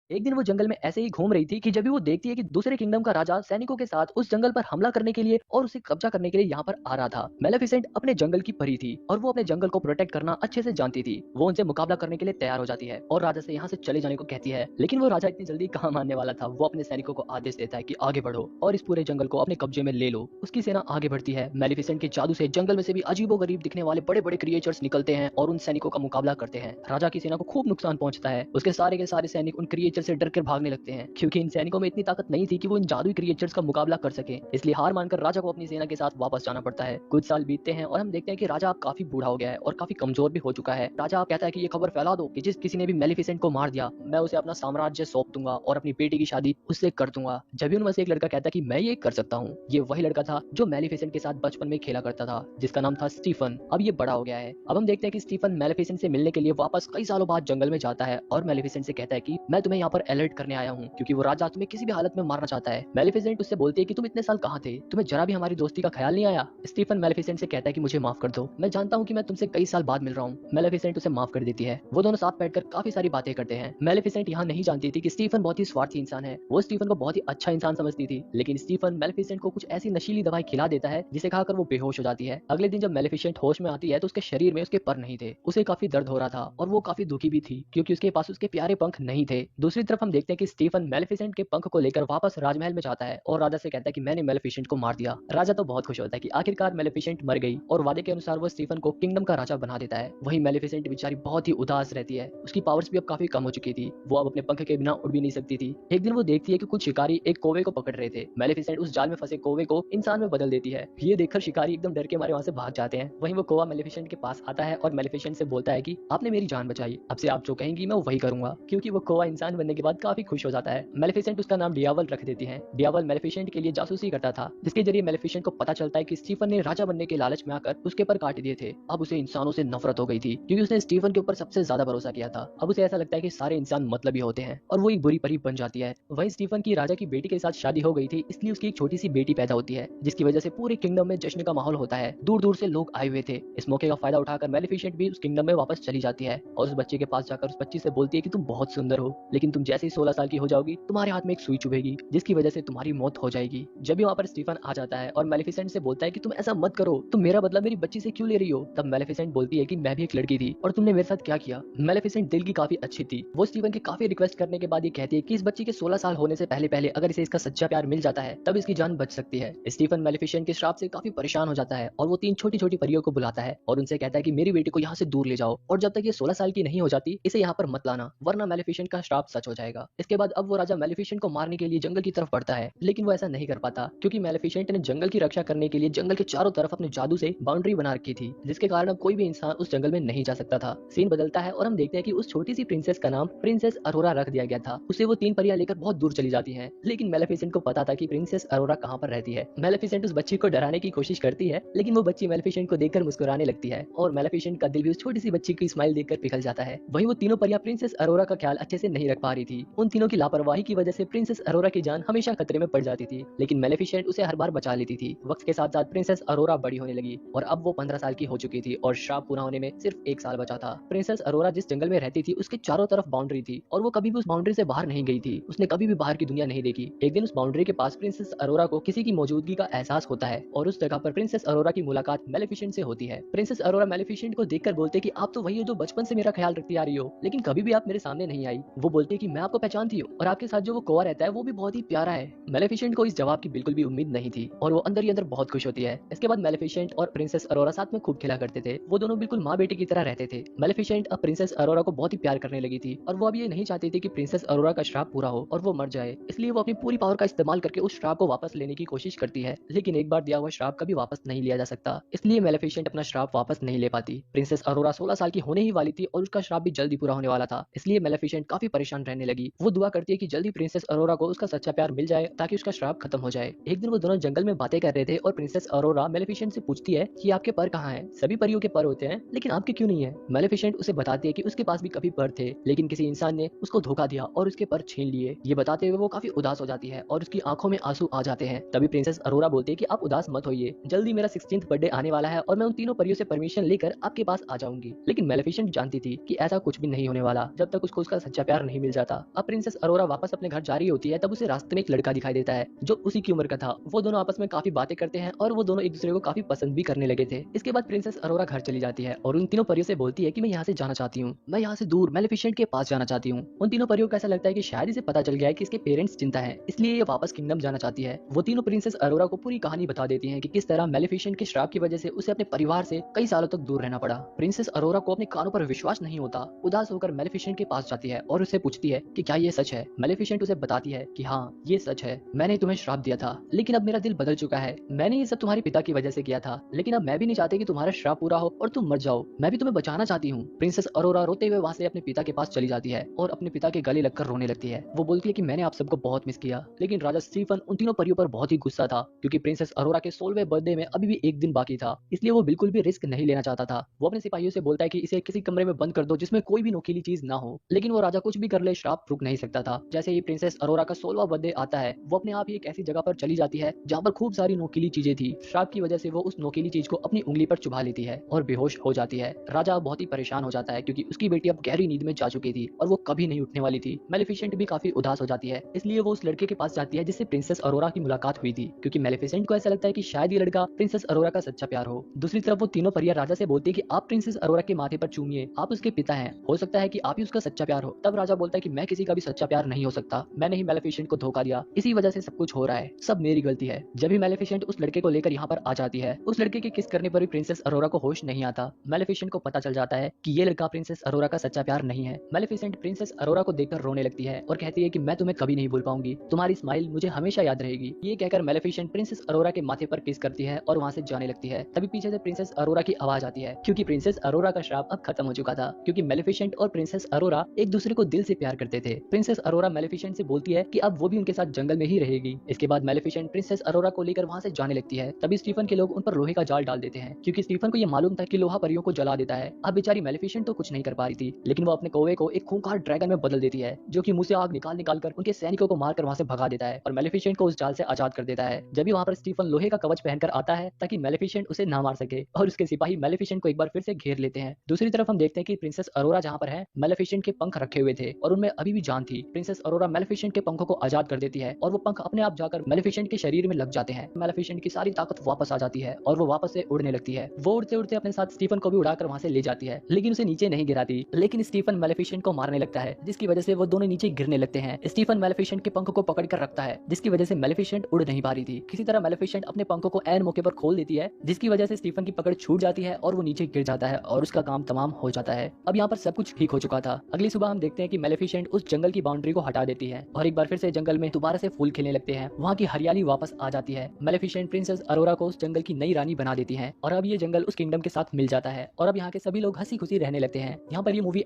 एक दिन वो जंगल में ऐसे ही घूम रही थी कि जब भी वो देखती है कि दूसरे किंगडम का राजा सैनिकों के साथ उस जंगल पर हमला करने के लिए और उसे कब्जा करने के लिए यहाँ पर आ रहा था। मेलेफिसेंट अपने जंगल की परी थी और वो अपने जंगल को प्रोटेक्ट करना अच्छे से जानती थी। वो उनसे मुकाबला करने के लिए तैयार हो जाती है और राजा से यहाँ से चले जाने को कहती है, लेकिन वो राजा इतनी जल्दी कहाँ मानने वाला था। वो अपने सैनिकों को आदेश देता है कि आगे बढ़ो और इस पूरे जंगल को अपने कब्जे में ले लो। उसकी सेना आगे बढ़ती है। मेलेफिसेंट के जादू से जंगल में से भी अजीबोगरीब दिखने वाले बड़े बड़े क्रिएचर्स निकलते हैं और उन सैनिकों का मुकाबला करते हैं। राजा की सेना को खूब नुकसान पहुंचता है। उसके सारे के सारे सैनिक उन क्रिएचर से डर कर भागने लगते हैं, क्योंकि इन सैनिकों में इतनी ताकत नहीं थी कि वो इन जादुई क्रिएचर्स का मुकाबला कर सके। इसलिए हार मानकर राजा को अपनी सेना के साथ वापस जाना पड़ता है। कुछ साल बीतते हैं और हम देखते हैं कि राजा अब काफी बूढ़ा हो गया है और काफी कमजोर भी हो चुका है। राजा कहता है कि ये खबर फैला दो कि जिस किसी ने भी मेलेफिसेंट को मार दिया, मैं उसे अपना साम्राज्य सौंप दूंगा और अपनी बेटी की शादी उससे कर दूंगा। जब उनमें से एक लड़का कहता है कि मैं ये कर सकता हूँ। ये वही लड़का था जो मेलेफिसेंट के साथ बचपन में खेला करता था, जिसका नाम था स्टीफन। अब ये बड़ा हो गया है। अब हम देखते हैं कि स्टीफन मेलेफिसेंट से मिलने के लिए वापस कई सालों बाद जंगल में जाता है और मेलेफिसेंट से कहता है कि मैं तुम्हें यहाँ पर अलर्ट करने आया हूँ, क्योंकि वो राजा तुम्हें किसी भी हालत में मारना चाहता है। मेलेफिसेंट उससे बोलती है कि तुम इतने साल कहाँ थे, तुम्हें जरा भी हमारी दोस्ती का ख्याल नहीं आया। स्टीफन मेलेफिसेंट से कहता है कि मुझे माफ कर दो, मैं जानता हूँ कि मैं तुमसे कई साल बाद मिल रहा हूँ। मेलेफिसेंट उसे माफ कर देती है। वो दोनों साथ बैठकर काफी सारी बातें करते हैं। मेलेफिसेंट यहाँ नहीं जानती थी कि स्टीफन बहुत ही स्वार्थी इंसान है। वो स्टीफन को बहुत ही अच्छा इंसान समझती थी, लेकिन स्टीफन मेलेफिसेंट को कुछ ऐसी नशीली दवाई खिला देता है जिसे खाकर वो बेहोश हो जाती है। अगले दिन जब मेलेफिसेंट होश में आती है तो उसके शरीर में उसके पर नहीं थे। उसे काफी दर्द हो रहा था और वो काफी दुखी भी थी, क्योंकि उसके पास उसके प्यारे पंख नहीं थे। दूसरी तरफ हम देखते हैं कि स्टीफन मेलेफिसेंट के पंख को लेकर वापस राजमहल में जाता है और राजा से कहता है कि मैंने मेलेफिसेंट को मार दिया। राजा तो बहुत खुश होता है कि आखिरकार मेलेफिसेंट मर गई और वादे के अनुसार वो स्टीफन को किंगडम का राजा बना देता है। वहीं मेलेफिसेंट बेचारी बहुत ही उदास रहती है। उसकी पावर्स भी अब काफी कम हो चुकी थी। वो अब अपने पंख के बिना उड़ भी नहीं सकती थी। एक दिन वो देखती है कि कुछ शिकारी एक कौवे को पकड़ रहे थे। मेलेफिसेंट उस जाल में फंसे कौवे को इंसान में बदल देती है। ये देखकर शिकारी एकदम डर के मारे वहां से भाग जाते हैं। वहीं वो कौवा मेलेफिसेंट के पास आता है और मेलेफिसेंट से बोलता है कि आपने मेरी जान बचाई, अब से आप जो कहेंगी मैं वही करूंगा। क्योंकि वो कौवा इंसान बनने के बाद काफी खुश हो जाता है। मेलेफिसेंट उसका नाम डियावल रख देती है। डियावल मेलेफिसेंट के लिए जासूसी करता था, जिसके जरिए मेलेफिसेंट को पता चलता है कि स्टीफन ने राजा बनने के लालच में आकर उसके पर काट दिए थे। अब उसे इंसानों से नफरत हो गई थी, क्योंकि उसने स्टीफन के ऊपर सबसे ज्यादा भरोसा किया था। अब उसे ऐसा लगता है कि सारे इंसान मतलबी होते हैं और वो एक बुरी परी बन जाती है। वहीं स्टीफन की राजा की बेटी के साथ शादी हो गई थी, इसलिए उसकी एक छोटी सी बेटी पैदा होती है, जिसकी वजह से पूरे किंगडम में जश्न का माहौल होता है। दूर दूर से लोग आए हुए थे। इस मौके का फायदा उठाकर मेलेफिसेंट भी उस किंगडम में वापस चली जाती है और उस बच्चे के पास जाकर उस बच्ची से बोलती है कि तुम बहुत सुंदर हो, लेकिन तुम जैसे ही 16 साल की हो जाओगी तुम्हारे हाथ में एक सुई चुभेगी, जिसकी वजह से तुम्हारी मौत हो जाएगी। जब भी वहाँ पर स्टीफन आ जाता है और मेलेफिसेंट से बोलता है कि तुम ऐसा मत करो, तुम मेरा बदला मेरी बच्ची से क्यों ले रही हो, तब मेलेफिसेंट बोलती है कि मैं भी एक लड़की थी और तुमने मेरे साथ क्या किया। मेलेफिसेंट दिल की काफी अच्छी थी। वो स्टीफन की काफी रिक्वेस्ट करने के बाद ये कहती है कि इस बच्ची के 16 साल होने से पहले पहले अगर इसे इसका सच्चा प्यार मिल जाता है तब इसकी जान बच सकती है। स्टीफन मेलेफिसेंट के श्राप से काफी परेशान हो जाता है और वो 3 छोटी छोटी परियों को बुलाता है और उनसे कहता है कि मेरी बेटी को यहाँ से दूर ले जाओ और जब तक ये 16 साल की नहीं हो जाती इसे यहाँ पर मत लाना, वरना मेलेफिसेंट का श्राप सच हो जाएगा। इसके बाद अब वो राजा मेलेफिसेंट को मारने के लिए जंगल की तरफ बढ़ता है, लेकिन वो ऐसा नहीं कर पाता, क्योंकि मेलेफिसेंट ने जंगल की रक्षा करने के लिए जंगल के चारों तरफ अपने जादू से बाउंड्री बना रखी थी, जिसके कारण अब कोई भी इंसान उस जंगल में नहीं जा सकता था। सीन बदलता है और हम देखते हैं कि उस छोटी सी प्रिंसेस का नाम प्रिंसेस अरोरा रख दिया गया था। उसे वो 3 परियां लेकर बहुत दूर चली जाती हैं, लेकिन मेलेफिसेंट को पता था कि प्रिंसेस अरोरा कहाँ पर रहती है। मेलेफिसेंट उस बच्ची को डराने की कोशिश करती है, लेकिन वो बच्ची मेलेफिसेंट को देखकर मुस्कुराने लगती है और मेलेफिसेंट का दिल भी उस छोटी सी बच्ची की स्माइल देखकर पिघल जाता है। वहीं वो तीनों परियां प्रिंसेस अरोरा का ख्याल अच्छे से नहीं रख पा रही थी। उन तीनों की लापरवाही की वजह से प्रिंसेस अरोरा की जान हमेशा खतरे में पड़ जाती थी, लेकिन मेलेफिसेंट उसे हर बार बचा लेती थी। वक्त के साथ साथ प्रिंसेस अरोरा बड़ी होने लगी और अब वो 15 साल की हो चुकी थी और श्राप पूरा होने में सिर्फ 1 साल बचा था। प्रिंसेस अरोरा जिस जंगल में रहती थी उसके चारों तरफ बाउंड्री थी और वो कभी भी उस बाउंड्री से बाहर नहीं गई थी। उसने कभी भी बाहर की दुनिया नहीं देखी। एक दिन उस बाउंड्री के पास प्रिंसेस अरोरा को किसी की मौजूदगी का एहसास होता है और उस जगह पर प्रिंसेस अरोरा की मुलाकात मेलेफिसेंट से होती है। प्रिंसेस अरोरा मेलेफिसेंट को देखकर बोलते कि आप तो वही हो जो बचपन से मेरा ख्याल रखती आ रही हो, लेकिन कभी भी आप मेरे सामने नहीं आई। वो बोलती है कि मैं आपको पहचानती हूँ और आपके साथ जो वो कौवा रहता है वो भी बहुत ही प्यारा है। मेलेफिसेंट को इस जवाब की बिल्कुल भी उम्मीद नहीं थी और वो अंदर ही अंदर बहुत खुश होती है। इसके बाद मेलेफिसेंट और प्रिंसेस अरोरा साथ में खूब खेला करते थे। वो दोनों बिल्कुल माँ बेटी की तरह रहते थे। मेलेफिसेंट अब प्रिंसेस अरोरा को बहुत ही प्यार करने लगी थी और वो अब ये नहीं चाहती थी कि प्रिंसेस अरोरा का श्राप पूरा हो और वो मर जाए। इसलिए वो अपनी पूरी पावर का इस्तेमाल करके उस श्राप को वापस लेने की कोशिश करती है, लेकिन एक बार दिया हुआ श्राप कभी वापस नहीं लिया जा सकता। इसलिए मेलेफिसेंट अपना श्राप वापस नहीं ले पाती। प्रिंसेस अरोरा 16 साल की होने ही वाली थी और उसका श्राप भी जल्दी पूरा होने वाला था, इसलिए मेलेफिसेंट काफी परेशान रहने लगी। वो दुआ करती है कि जल्दी प्रिंसेस अरोरा को उसका सच्चा प्यार मिल जाए ताकि उसका श्राप खत्म हो जाए। एक दिन वो दोनों जंगल में बातें कर रहे थे और प्रिंसेस अरोरा मेलेफिसेंट से पूछती है कि आपके पर कहाँ हैं? सभी परियों के पर होते हैं, लेकिन आपके क्यों नहीं है? मेलेफिसेंट उसे बताती है कि उसके पास भी कभी पर थे, लेकिन किसी इंसान ने उसको धोखा दिया और उसके पर छीन लिए। ये बताते हुए वो काफी उदास हो जाती है और उसकी आंखों में आंसू आ जाते हैं। तभी प्रिंसेस अरोरा बोलती है कि आप उदास मत होइए, जल्दी मेरा 16th बर्थडे आने वाला है और मैं उन तीनों परियों से परमिशन लेकर आपके पास आ जाऊंगी। लेकिन मेलेफिसेंट जानती थी कि ऐसा कुछ भी नहीं होने वाला जब तक उसको उसका सच्चा प्यार नहीं मिल जाता। जाता। अब प्रिंसेस अरोरा वापस अपने घर जा रही होती है, तब उसे रास्ते में एक लड़का दिखाई देता है जो उसी की उम्र का था। वो दोनों आपस में काफी बातें करते हैं और वो दोनों एक दूसरे को काफी पसंद भी करने लगे थे। इसके बाद प्रिंसेस अरोरा घर चली जाती है और उन तीनों परियों से बोलती है कि मैं यहाँ से जाना चाहती हूँ, मैं यहाँ से दूर मेलेफिसेंट के पास जाना चाहती हूँ। उन तीनों परियों को ऐसा लगता है कि शायद इसे पता चल गया है कि इसके पेरेंट्स चिंता है, इसलिए ये वापस किंगडम जाना चाहती है। वो तीनों प्रिंसेस अरोरा को पूरी कहानी बता देती हैं कि किस तरह मेलेफिसेंट के श्राप की वजह से उसे अपने परिवार से कई सालों तक दूर रहना पड़ा। प्रिंसेस अरोरा को अपने कानों पर विश्वास नहीं होता। उदास होकर मेलेफिसेंट के पास जाती है और उससे पूछती है कि क्या ये सच है। मेलेफिसेंट उसे बताती है कि हाँ ये सच है, मैंने तुम्हें श्राप दिया था, लेकिन अब मेरा दिल बदल चुका है। मैंने ये सब तुम्हारे पिता की वजह से किया था, लेकिन अब मैं भी नहीं चाहती कि तुम्हारा श्राप पूरा हो और तुम मर जाओ। मैं भी तुम्हें बचाना चाहती हूँ। प्रिंसेस अरोरा रोते हुए वहाँ से अपने पिता के पास चली जाती है और अपने पिता के गले लगकर रोने लगती है। वो बोलती है कि मैंने आप सबको बहुत मिस किया। लेकिन राजा स्टीफन उन तीनों परियों पर बहुत ही गुस्सा था, क्योंकि प्रिंसेस अरोरा के 16वें बर्थडे में अभी भी एक दिन बाकी था, इसलिए वो बिल्कुल भी रिस्क नहीं लेना चाहता था। वो अपने सिपाहियों से बोलता है कि इसे किसी कमरे में बंद कर दो जिसमें कोई भी नोकीली चीज ना हो, लेकिन वो राजा कुछ भी कर ले, श्राप रुक नहीं सकता था। जैसे ही प्रिंसेस अरोरा का 16वां बर्थडे आता है, वो अपने आप ही एक ऐसी जगह पर चली जाती है जहाँ पर खूब सारी नोकीली चीजें थी। श्राप की वजह से वो उस नोकीली चीज को अपनी उंगली पर चुभा लेती है और बेहोश हो जाती है। राजा बहुत ही परेशान हो जाता है, क्योंकि उसकी बेटी अब गहरी नींद में जा चुकी थी और वो कभी नहीं उठने वाली थी। मेलेफिसेंट भी काफी उदास हो जाती है, इसलिए वो उस लड़के के पास जाती है जिससे प्रिंसेस अरोरा की मुलाकात हुई थी, क्योंकि मेलेफिसेंट को ऐसा लगता है कि शायद ये लड़का प्रिंसेस अरोरा का सच्चा प्यार हो। दूसरी तरफ वो तीनों परियां राजा से बोलती है कि आप प्रिंसेस अरोरा के माथे पर चूमिए, आप उसके पिता हैं, हो सकता है कि आप ही उसका सच्चा प्यार हो। तब राजा बोलता है कि मैं किसी का भी सच्चा प्यार नहीं हो सकता, मैंने ही मेलेफिसेंट को धोखा दिया, इसी वजह से सब कुछ हो रहा है, सब मेरी गलती है। जब भी मेलेफिसेंट उस लड़के को लेकर यहाँ पर आ जाती है, उस लड़के के किस करने पर भी प्रिंसेस अरोरा को होश नहीं आता। मेलेफिसेंट को पता चल जाता है कि ये लड़का प्रिंसेस अरोरा का सच्चा प्यार नहीं है। मेलेफिसेंट प्रिंसेस अरोरा को देखकर रोने लगती है और कहती है कि मैं तुम्हें कभी नहीं भूल पाऊंगी, तुम्हारी स्माइल मुझे हमेशा याद रहेगी। ये कहकर मेलेफिसेंट प्रिंसेस अरोरा के माथे पर किस करती है और वहाँ से जाने लगती है। तभी पीछे से प्रिंसेस अरोरा की आवाज आती है, क्योंकि प्रिंसेस अरोरा का श्राप अब खत्म हो चुका था, क्योंकि मेलेफिसेंट और प्रिंसेस अरोरा एक दूसरे को दिल से प्यार करते थे। प्रिंसेस अरोरा मेलेफिसेंट से बोलती है कि अब वो भी उनके साथ जंगल में ही रहेगी। इसके बाद मेलेफिसेंट प्रिंसेस अरोरा को लेकर वहाँ से जाने लगती है। तभी स्टीफन के लोग उन पर लोहे का जाल डाल देते हैं, क्योंकि स्टीफन को ये मालूम था कि लोहा परियों को जला देता है। अब बेचारी मेलेफिसेंट तो कुछ नहीं कर पा रही थी, लेकिन वो अपने कौवे को एक खूंखार ड्रैगन में बदल देती है, जो कि मुंह से आग निकाल निकाल कर उनके सैनिकों को मारकर वहाँ से भगा देता है और मेलेफिसेंट को उस जाल से आजाद कर देता है। जब भी वहाँ पर स्टीफन लोहे का कवच पहनकर आता है ताकि मेलेफिसेंट उसे ना मार सके, और उसके सिपाही मेलेफिसेंट को एक बार फिर से घेर लेते हैं। दूसरी तरफ हम देखते हैं कि प्रिंसेस अरोरा जहाँ पर है, मेलेफिसेंट के पंख रखे हुए थे और उनमें अभी भी जान थी। प्रिंसेस अरोरा मेलेफिसेंट के पंखों को आजाद कर देती है और वो पंख अपने आप जाकर मेलेफिसेंट के शरीर में लग जाते हैं। मेलेफिसेंट की सारी ताकत वापस आ जाती है और वो वापस से उड़ने लगती है। वो उड़ते उड़ते अपने साथ स्टीफन को भी उड़ाकर वहाँ से ले जाती है, लेकिन उसे नीचे नहीं गिराती। लेकिन स्टीफन मेलेफिसेंट को मारने लगता है, जिसकी वजह से वो दोनों नीचे गिरने लगते हैं। स्टीफन मेलेफिसेंट के पंख को पकड़ कर रखता है, जिसकी वजह से मेलेफिसेंट उड़ नहीं पा रही थी। किसी तरह मेलेफिसेंट अपने पंखों को ऐन मौके पर खोल देती है, जिसकी वजह से स्टीफन की पकड़ छूट जाती है और वो नीचे गिर जाता है और उसका काम तमाम हो जाता है। अब यहाँ पर सब कुछ ठीक हो चुका था। अगली सुबह हम देखते हैं कि मेलेफिसेंट उस जंगल की बाउंड्री को हटा देती है और एक बार फिर से जंगल में दोबारा से फूल खिलने लगते हैं। वहाँ की हरियाली वापस आ जाती है। मेलेफिसेंट प्रिंसेस अरोरा को उस जंगल की नई रानी बना देती है और अब ये जंगल उस किंगडम के साथ मिल जाता है और अब यहाँ के सभी लोग हंसी खुशी रहने लगते हैं। यहाँ पर ये मूवी